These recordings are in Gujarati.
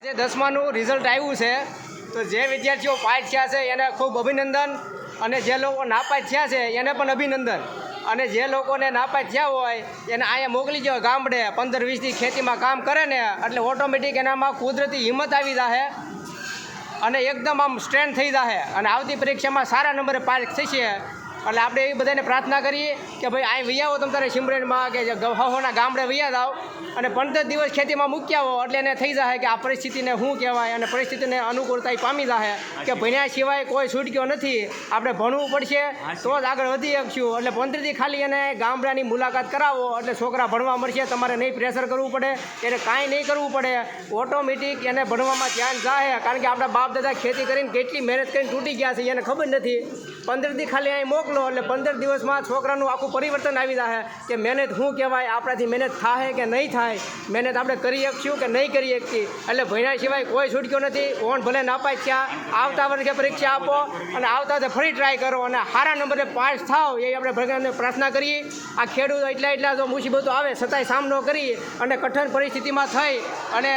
જે 10માનું રિઝલ્ટ આવ્યું છે તો જે વિદ્યાર્થીઓ પાસ થયા છે એને ખૂબ અભિનંદન અને જે લોકો નાપાસ થયા છે એને પણ અભિનંદન અને જે લોકોને નાપાસ થયા હોય એને અહીંયા મોકલી દો ગામડે 15-20 દી ખેતીમાં કામ કરે ને એટલે ઓટોમેટિક એનામાં કુદરતી હિંમત આવી જાહે અને એકદમ આમ સ્ટ્રેન્થ થઈ જાહે અને આવતી પરીક્ષામાં સારા નંબરે પાસ થશે। એટલે આપણે એ બધાને પ્રાર્થના કરીએ કે ભાઈ અહીં વહી આવો તમે તારે સિમરનમાં કે ગવાહોના ગામડે વહી જાઓ અને 15 દિવસ ખેતીમાં મૂકી આવો એટલે એને થઈ જાય કે આ પરિસ્થિતિને શું કહેવાય અને પરિસ્થિતિને અનુકૂળતા પામી જાય કે ભણ્યા સિવાય કોઈ છૂટક્યો નથી, આપણે ભણવું પડશે તો જ આગળ વધી શકશું। એટલે 15 દી ખાલી એને ગામડાની મુલાકાત કરાવો એટલે છોકરા ભણવા મળશે, તમારે નહીં પ્રેશર કરવું પડે, એને કાંઈ નહીં કરવું પડે, ઓટોમેટિક એને ભણવામાં ધ્યાન જાય। કારણ કે આપણા બાપ દાદા ખેતી કરીને કેટલી મહેનત કરીને તૂટી ગયા છે એને ખબર નથી। 15 દી ખાલી અહીં મોકલો એટલે 15 દિવસમાં છોકરાનું આખું પરિવર્તન આવી જાય કે મહેનત શું કહેવાય, આપણાથી મહેનત થાય કે નહીં થાય, મહેનત આપણે કરી શકશું કે નહીં કરી શકીએ। એટલે ભણ્યા સિવાય કોઈ છૂટક્યો નથી, કોણ ભલે નાપાસ થયા આવતા વર્ષે પરીક્ષા આપો અને આવતા વર્ષે ફરી ટ્રાય કરો અને સારા નંબરે પાસ થાવ એ આપણે ભગવાનને પ્રાર્થના કરીએ। આ ખેડૂતો એટલા જો મુસીબતો આવે છતાંય સામનો કરી અને કઠિન પરિસ્થિતિમાં થઈ અને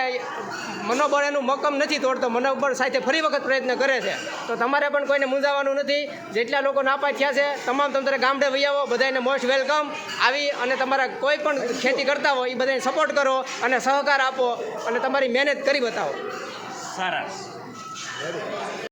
મનોબળ એનું મક્કમ નથી તોડતો, મનોબળ સાથે ફરી વખત પ્રયત્ન કરે છે। તો તમારે પણ કોઈને મૂંઝાવાનું નથી, જેટલા લોકો નાપાસ થયા છે તમામ તમારે ગામડે વહી આવો, બધાને મોસ્ટ વેલકમ આવી અને તમારા કોઈ પણ ખેતી કરતા હોય એ બધાને સપોર્ટ કરો અને સહકાર આપો અને તમારી મહેનત કરી બતાવો। સરસ।